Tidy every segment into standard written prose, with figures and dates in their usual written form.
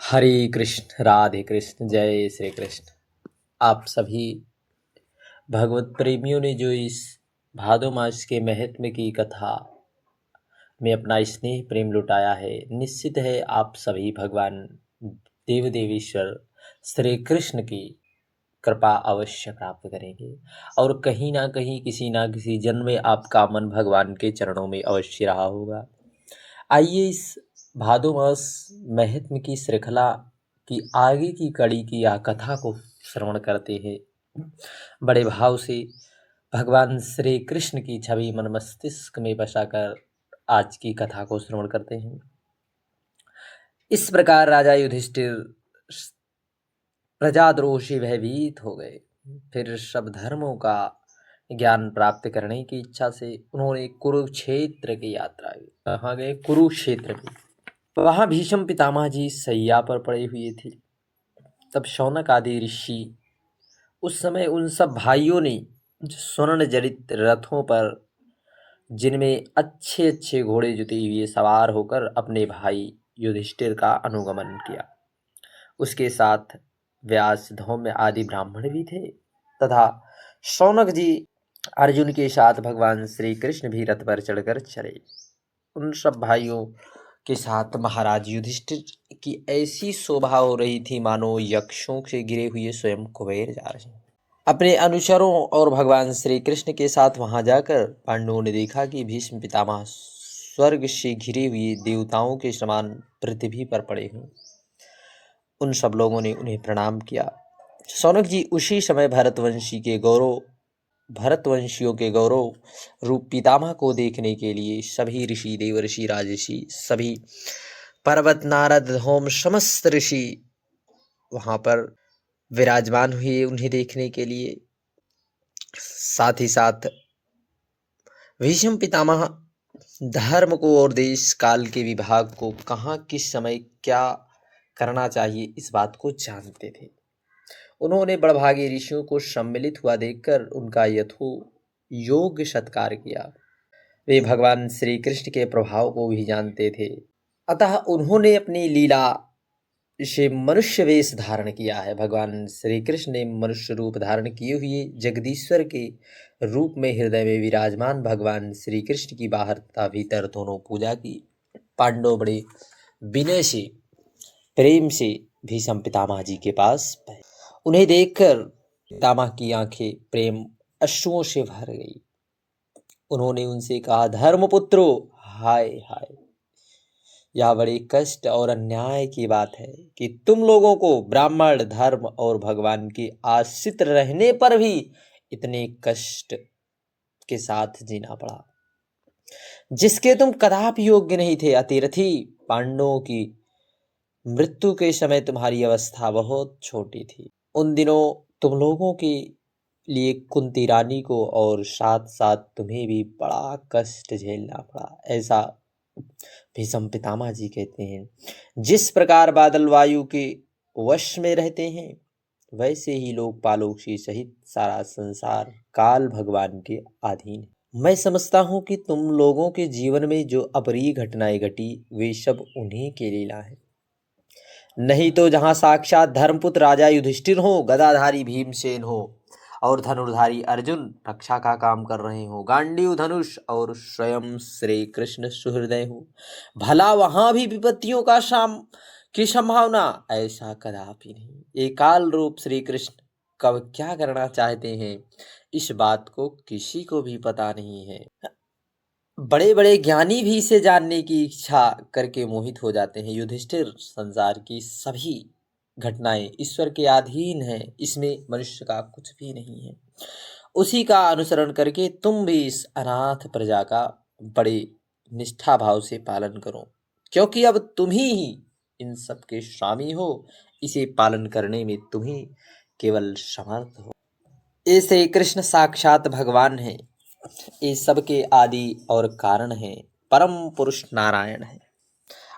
हरे कृष्ण राधे कृष्ण जय श्री कृष्ण। आप सभी भगवत प्रेमियों ने जो इस भादो मास के महत्व की कथा में अपना स्नेह प्रेम लुटाया है, निश्चित है आप सभी भगवान देव देवेश्वर श्री कृष्ण की कृपा अवश्य प्राप्त करेंगे और कहीं ना कहीं किसी ना किसी जन्म में आपका मन भगवान के चरणों में अवश्य रहा होगा। आइए इस भादो मास महत्म की श्रृंखला की आगे की कड़ी की यह कथा को श्रवण करते हैं। बड़े भाव से भगवान श्री कृष्ण की छवि मन मस्तिष्क में बसाकर आज की कथा को श्रवण करते हैं। इस प्रकार राजा युधिष्ठिर प्रजाद्रोह से भयभीत हो गए। फिर सब धर्मों का ज्ञान प्राप्त करने की इच्छा से उन्होंने कुरुक्षेत्र की यात्रा की। कहाँ गए? कुरुक्षेत्र में। वहां भीष्म पितामह जी सैया पर पड़े हुए थे। तब शौनक आदि ऋषि उस समय उन सब भाइयों ने स्वर्ण जड़ित रथों पर, जिनमें अच्छे अच्छे घोड़े जुते हुए सवार होकर अपने भाई युधिष्ठिर का अनुगमन किया। उसके साथ व्यास, धौम्य आदि ब्राह्मण भी थे तथा शौनक जी अर्जुन के साथ भगवान श्री कृष्ण भी रथ पर चढ़कर चले। उन सब भाइयों के साथ महाराज युधिष्ठिर की ऐसी शोभा हो रही थी मानो यक्षों से घिरे हुए स्वयं कुबेर जा रहे हैं। अपने अनुचरों और भगवान श्री कृष्ण के साथ वहां जाकर पांडवों ने देखा कि भीष्म पितामह स्वर्ग से घिरे हुए देवताओं के समान पृथ्वी पर पड़े हैं। उन सब लोगों ने उन्हें प्रणाम किया। शौनक जी उसी समय भरतवंशियों के गौरव रूप पितामह को देखने के लिए सभी ऋषि, देवर्षि, राजर्षि, सभी पर्वत, नारद, धौम, समस्त ऋषि वहां पर विराजमान हुए उन्हें देखने के लिए। साथ ही साथ भीष्म पितामह धर्म को और देश काल के विभाग को कहाँ किस समय क्या करना चाहिए इस बात को जानते थे। उन्होंने बड़भागी ऋषियों को सम्मिलित हुआ देखकर उनका यथो योग्य सत्कार किया। वे भगवान श्री कृष्ण के प्रभाव को भी जानते थे, अतः उन्होंने अपनी लीला से मनुष्य वेश धारण किया है। भगवान श्री कृष्ण ने मनुष्य रूप धारण किए हुए जगदीश्वर के रूप में हृदय में विराजमान भगवान श्री कृष्ण की बाहर तथा भीतर दोनों पूजा की। पांडव बड़े विनय से, प्रेम से भीष्म पितामह जी के पास गए। उन्हें देखकर पितामह की आंखें प्रेम अश्रुओं से भर गई। उन्होंने उनसे कहा, धर्मपुत्रो, हाय हाय, यह बड़े कष्ट और अन्याय की बात है कि तुम लोगों को ब्राह्मण धर्म और भगवान के आश्रित रहने पर भी इतने कष्ट के साथ जीना पड़ा, जिसके तुम कदापि योग्य नहीं थे। अतिरथी पांडवों की मृत्यु के समय तुम्हारी अवस्था बहुत छोटी थी। उन दिनों तुम लोगों के लिए कुंती रानी को और साथ साथ तुम्हें भी बड़ा कष्ट झेलना पड़ा। ऐसा भीष्म पितामह जी कहते हैं। जिस प्रकार बादल वायु के वश में रहते हैं, वैसे ही लोकपालों से सहित सारा संसार काल भगवान के अधीन है। मैं समझता हूँ कि तुम लोगों के जीवन में जो अप्रिय घटनाएं घटी, वे सब उन्हीं के लीला है। नहीं तो जहाँ साक्षात धर्मपुत्र राजा युधिष्ठिर हो, गदाधारी भीमसेन हो और धनुर्धारी अर्जुन रक्षा का काम कर रहे हो, गांडीव धनुष और स्वयं श्री कृष्ण सुहृदय हो, भला वहां भी विपत्तियों की संभावना? ऐसा कदापि नहीं। एकाल रूप श्री कृष्ण कब क्या करना चाहते हैं, इस बात को किसी को भी पता नहीं है। बड़े बड़े ज्ञानी भी इसे जानने की इच्छा करके मोहित हो जाते हैं। युधिष्ठिर, संसार की सभी घटनाएं ईश्वर के अधीन है, इसमें मनुष्य का कुछ भी नहीं है। उसी का अनुसरण करके तुम भी इस अनाथ प्रजा का बड़े निष्ठा भाव से पालन करो, क्योंकि अब तुम ही इन सब के स्वामी हो। इसे पालन करने में तुम ही केवल समर्थ हो। ऐसे कृष्ण साक्षात भगवान है, ये सब के आदि और कारण है। परम पुरुष नारायण है।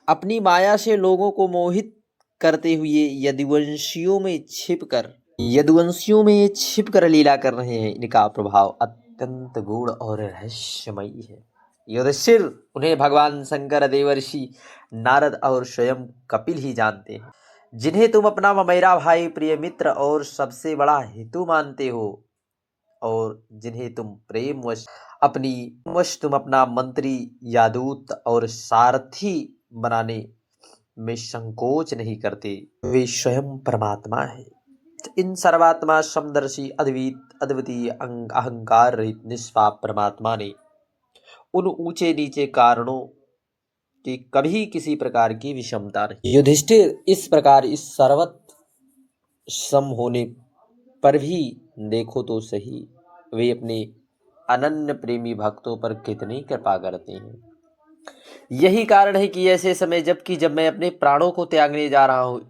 अपनी माया से लोगों को मोहित करते हुए यदुवंशियों में छिप कर लीला कर रहे हैं। इनका प्रभाव अत्यंत गूढ़ और रहस्यमयी है। युधिष्ठिर, उन्हें भगवान शंकर, देवर्षि नारद और स्वयं कपिल ही जानते हैं, जिन्हें तुम अपना व मेरा भाई, प्रिय मित्र और सबसे बड़ा हितु मानते हो, और जिन्हें तुम तुम अपना मंत्री या दूत और सारथी बनाने में संकोच नहीं करते। वे स्वयं परमात्मा है। इन सर्वात्मा, समदर्शी, अद्वितीय, अहंकार रहित निष्पाप परमात्मा ने उन ऊंचे नीचे कारणों की कभी किसी प्रकार की विषमता नहीं। युधिष्ठिर, इस प्रकार इस सर्वत्र सम होने पर भी देखो तो सही, वे अपने अनन्य प्रेमी भक्तों पर कितनी कृपा करते हैं। यही कारण है कि ऐसे समय जब मैं अपने प्राणों को त्यागने जा रहा हूं,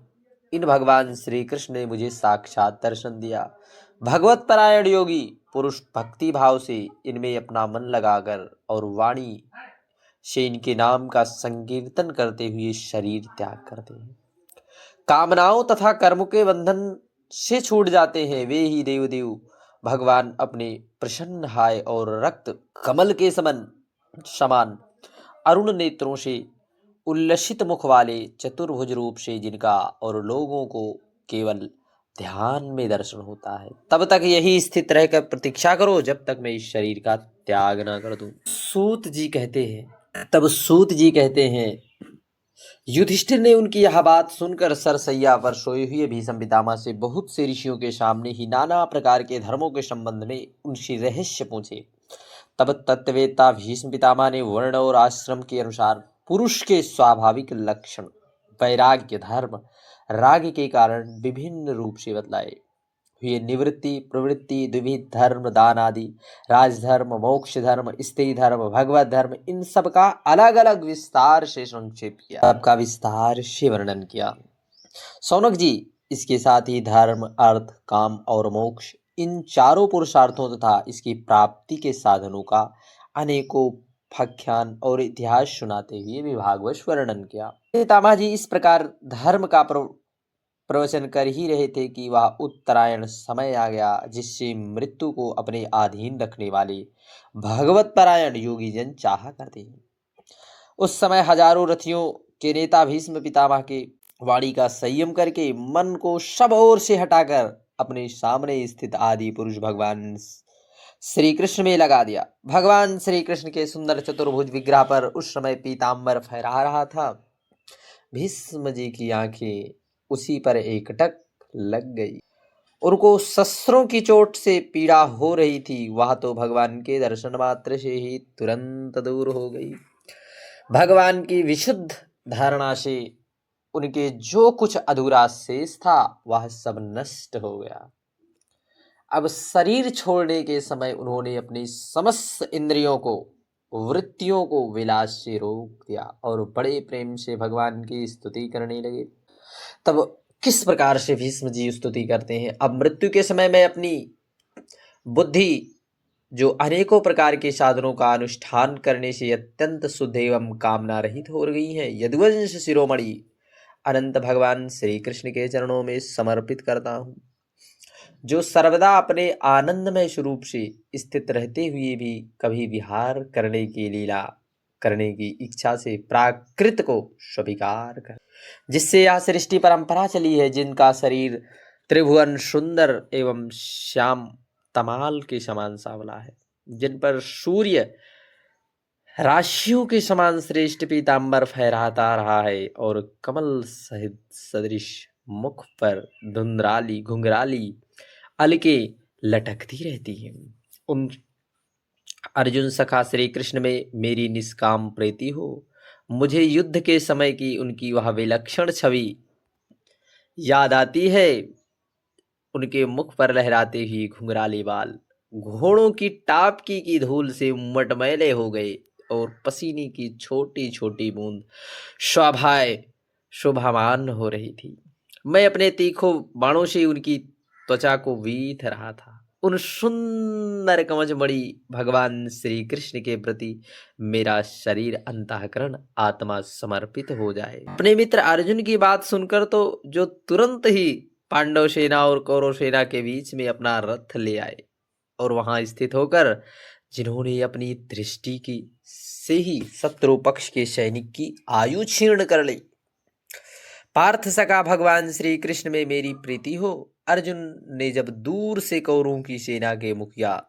इन भगवान श्री कृष्ण ने मुझे साक्षात दर्शन दिया। भगवत परायण योगी पुरुष भक्ति भाव से इनमें अपना मन लगाकर और वाणी से इनके नाम का संकीर्तन करते हुए शरीर त्याग करते हैं, कामनाओं तथा कर्म के बंधन से छूट जाते हैं। वे ही देव भगवान अपने प्रसन्न हाय और रक्त कमल के समान अरुण नेत्रों से उल्लसित मुख वाले चतुर्भुज रूप से जिनका और लोगों को केवल ध्यान में दर्शन होता है, तब तक यही स्थित रहकर प्रतीक्षा करो जब तक मैं इस शरीर का त्याग ना कर दूं। सूत जी कहते हैं, युधिष्ठिर ने उनकी यह बात सुनकर सरसैया पर सोए हुए भीष्म पितामह से बहुत से ऋषियों के सामने ही नाना प्रकार के धर्मों के संबंध में उनसे रहस्य पूछे। तब तत्ववेत्ता भीष्म पितामह ने वर्ण और आश्रम के अनुसार पुरुष के स्वाभाविक लक्षण, वैराग्य, धर्म, राग के कारण विभिन्न रूप से बतलाए हुए निवृत्ति, प्रवृत्ति, द्विविध धर्म, दान आदि, राजधर्म, मोक्ष धर्म, स्त्री धर्म, भगवत धर्म, इन सब का अलग अलग विस्तार से संक्षेप किया, सबका विस्तार से वर्णन किया। सौनक जी, इसके साथ ही धर्म, अर्थ, काम और मोक्ष, इन चारों पुरुषार्थों तथा इसकी प्राप्ति के साधनों का अनेकों व्याख्यान और इतिहास सुनाते हुए विभागवश वर्णन किया। पितामह जी इस प्रकार धर्म का प्रवचन कर ही रहे थे कि वह उत्तरायण समय आ गया, जिससे मृत्यु को अपने अधीन रखने वाले भगवत परायण योगी जन चाहा करते हैं। उस समय हजारों रथियों के नेता भीष्म पितामह के वाणी का संयम करके मन को सब ओर से हटाकर अपने सामने स्थित आदि पुरुष भगवान श्री कृष्ण में लगा दिया। भगवान श्री कृष्ण के सुंदर चतुर्भुज विग्रह पर उस समय पीताम्बर फहरा रहा था। भीष्म जी की आंखें उसी पर एकटक लग गई। उनको शस्त्रों की चोट से पीड़ा हो रही थी, वह तो भगवान के दर्शन मात्र से ही तुरंत दूर हो गई। भगवान की विशुद्ध धारणा से उनके जो कुछ अधूरा शेष था वह सब नष्ट हो गया। अब शरीर छोड़ने के समय उन्होंने अपनी समस्त इंद्रियों को, वृत्तियों को विलास से रोक दिया और बड़े प्रेम से भगवान की स्तुति करने लगे। तब किस प्रकार से भीष्म जी स्तुति करते हैं। अब मृत्यु के समय मैं अपनी बुद्धि, जो अनेकों प्रकार के साधनों का अनुष्ठान करने से अत्यंत शुद्ध एवं कामना रहित हो गई है, यदुवंश शिरोमणि अनंत भगवान श्री कृष्ण के चरणों में समर्पित करता हूँ, जो सर्वदा अपने आनंदमय स्वरूप से स्थित रहते हुए भी कभी विहार करने की लीला करने की इच्छा से प्राकृत को स्वीकार कर, जिससे यह सृष्टि परंपरा चली है, जिनका शरीर त्रिभुवन सुंदर एवं श्याम तमाल के समान सांवला है, जिन पर सूर्य राशियों के समान श्रेष्ठ पीताम्बर फहराता रहा है और कमल सहित सदृश मुख पर धुंधराली घुंघराली अलके लटकती रहती हैं। उन अर्जुन सखा श्री कृष्ण में मेरी निष्काम प्रीति हो। मुझे युद्ध के समय की उनकी वह विलक्षण छवि याद आती है। उनके मुख पर लहराते हुए घुंघराले बाल घोड़ों की टापकी की धूल से मटमैले हो गए और पसीने की छोटी छोटी बूंद शोभामान हो रही थी। मैं अपने तीखों बाणों से उनकी त्वचा को वींध रहा था। उन सुंदर कवचमणि भगवान श्री कृष्ण के प्रति मेरा शरीर, अंतःकरण, आत्मा समर्पित हो जाए। अपने मित्र अर्जुन की बात सुनकर तो जो तुरंत ही पांडव सेना और कौरव सेना के बीच में अपना रथ ले आए और वहां स्थित होकर जिन्होंने अपनी दृष्टि की से ही शत्रु पक्ष के सैनिक की आयु छीर्ण कर ली। पार्थ सका भगवान श्री कृष्ण में मेरी प्रीति हो। अर्जुन ने जब दूर से कौरवों की सेना के मुखिया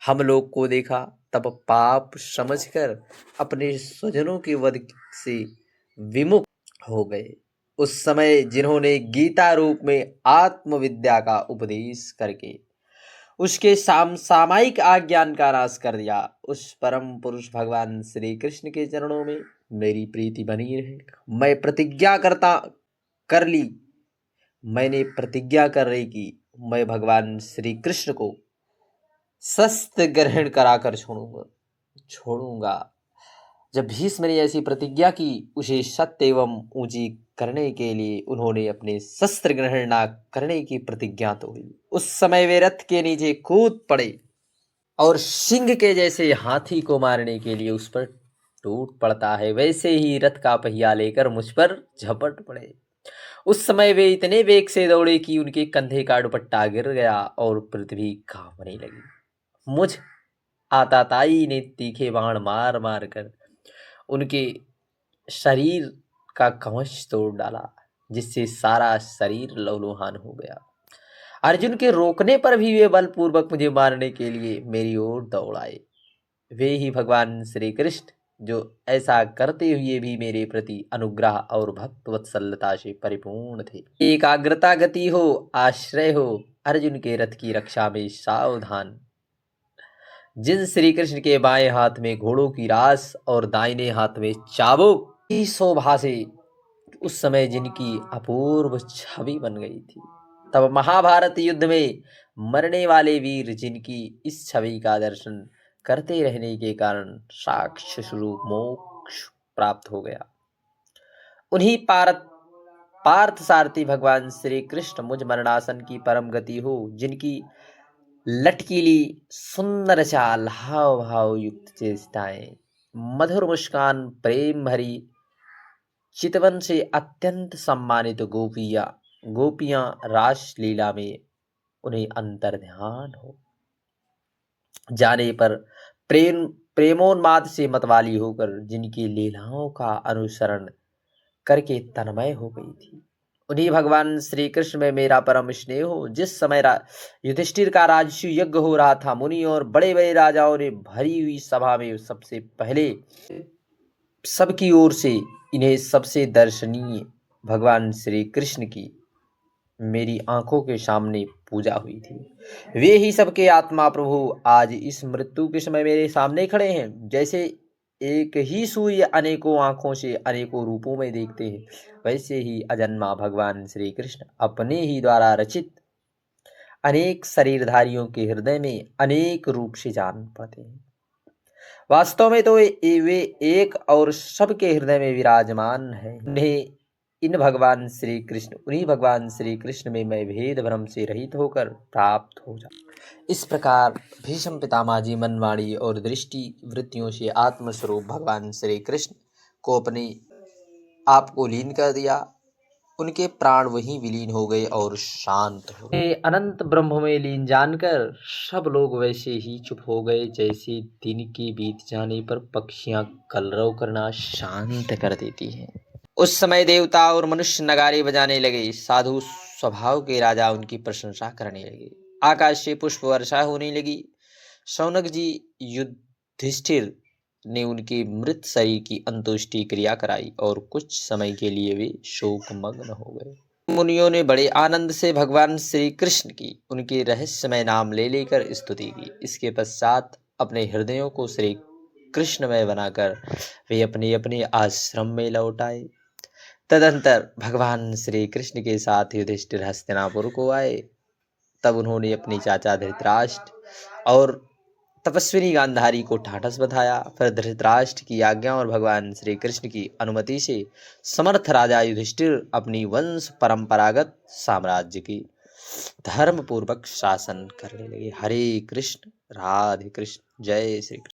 हम लोग को देखा तब पाप समझकर अपने स्वजनों के वध से विमुख हो गए। उस समय जिन्होंने गीता रूप में आत्मविद्या का उपदेश करके उसके सामायिक आज्ञान का नाश कर दिया, उस परम पुरुष भगवान श्री कृष्ण के चरणों में मेरी प्रीति बनी रहे। मैंने प्रतिज्ञा कर रही कि मैं भगवान श्री कृष्ण को शस्त्र ग्रहण कराकर छोड़ूंगा। जब भीष्म ने ऐसी प्रतिज्ञा की, उसे सत्य एवं ऊंची करने के लिए उन्होंने अपने शस्त्र ग्रहण न करने की प्रतिज्ञा तो हुई। उस समय वे रथ के नीचे कूद पड़े और सिंह के जैसे हाथी को मारने के लिए उस पर टूट पड़ता है, वैसे ही रथ का पहिया लेकर मुझ पर झपट पड़े। उस समय वे इतने वेग से दौड़े कि उनके कंधे का दुपट्टा गिर गया और पृथ्वी कांपने लगी। मुझ आताताई ने तीखे बाण मार मार कर उनके शरीर का कवच तोड़ डाला, जिससे सारा शरीर लहूलुहान हो गया। अर्जुन के रोकने पर भी वे बलपूर्वक मुझे मारने के लिए मेरी ओर दौड़ आए। वे ही भगवान श्री कृष्ण जो ऐसा करते हुए भी मेरे प्रति अनुग्रह और भक्त वत्सलता से परिपूर्ण थे। एकाग्रता गति हो, आश्रय हो, अर्जुन के रथ की रक्षा में सावधान। जिन श्री कृष्ण के बाएं हाथ में घोड़ों की रास और दाहिने हाथ में चाबुक की शोभा से उस समय जिनकी अपूर्व छवि बन गई थी, तब महाभारत युद्ध में मरने वाले वीर जिनकी इस छवि का दर्शन करते रहने के कारण साक्ष्य स्वरूप मोक्ष प्राप्त हो गया। उन्हीं पार्थ सारथी भगवान श्री कृष्ण मुझ मरणासन की परम गति हो, जिनकी लटकीली सुंदर चाल, हाव भाव युक्त चेष्टाएं, मधुर मुस्कान, प्रेम भरी चितवन से अत्यंत सम्मानित गोपियां रास लीला में उन्हें अंतर्ध्यान हो जाने पर प्रेमोन्माद से मतवाली होकर जिनकी लीलाओं का अनुसरण करके तन्मय हो गई थी, उन्हीं भगवान श्री कृष्ण में मेरा परम स्नेह हो। जिस समय युधिष्ठिर का राजसूय यज्ञ हो रहा था, मुनि और बड़े बड़े राजाओं ने भरी हुई सभा में सबसे पहले सबकी ओर से इन्हें सबसे दर्शनीय भगवान श्री कृष्ण की मेरी आंखों के सामने पूजा हुई थी। वे ही सबके आत्मा प्रभु आज इस मृत्यु के समय मेरे सामने खड़े हैं। जैसे एक ही सूर्य अनेकों आंखों से अनेकों रूपों में देखते हैं, वैसे ही अजन्मा भगवान श्री कृष्ण अपने ही द्वारा रचित अनेक शरीरधारियों के हृदय में अनेक रूप से जान पाते हैं। वास्तव में तो वे एक और सबके हृदय में विराजमान है। उन्हीं भगवान श्री कृष्ण में मैं भेद भ्रम से रहित होकर प्राप्त हो जाऊं। इस प्रकार भीष्म पितामह जी मन, वाणी और दृष्टि वृत्तियों से आत्मस्वरूप भगवान श्री कृष्ण को अपने आप को लीन कर दिया। उनके प्राण वहीं विलीन हो गए और शांत हो गए। अनंत ब्रह्म में लीन जानकर सब लोग वैसे ही चुप हो गए, जैसे दिन के बीत जाने पर पक्षियां कलरव करना शांत कर देती हैं। उस समय देवता और मनुष्य नगारे बजाने लगे। साधु स्वभाव के राजा उनकी प्रशंसा करने लगे। आकाश से पुष्प वर्षा होने लगी। शौनक जी युधिष्ठिर ने उनके मृत शरीर की अंत्येष्टि क्रिया कराई और कुछ समय के लिए वे शोकमग्न हो गए। मुनियों ने बड़े आनंद से भगवान श्री कृष्ण की उनके रहस्यमय नाम ले लेकर स्तुति की। इसके पश्चात अपने हृदयों को श्री कृष्णमय बनाकर वे अपने अपने आश्रम में लौट आए। तदंतर भगवान श्री कृष्ण के साथ युधिष्ठिर हस्तिनापुर को आए। तब उन्होंने अपने चाचा धृतराष्ट्र और तपस्विनी गांधारी को ठाठस बधाया। फिर धृतराष्ट्र की आज्ञा और भगवान श्री कृष्ण की अनुमति से समर्थ राजा युधिष्ठिर अपनी वंश परंपरागत साम्राज्य की धर्म पूर्वक शासन करने लगे। हरे कृष्ण, राधे कृष्ण, जय श्री कृष्ण।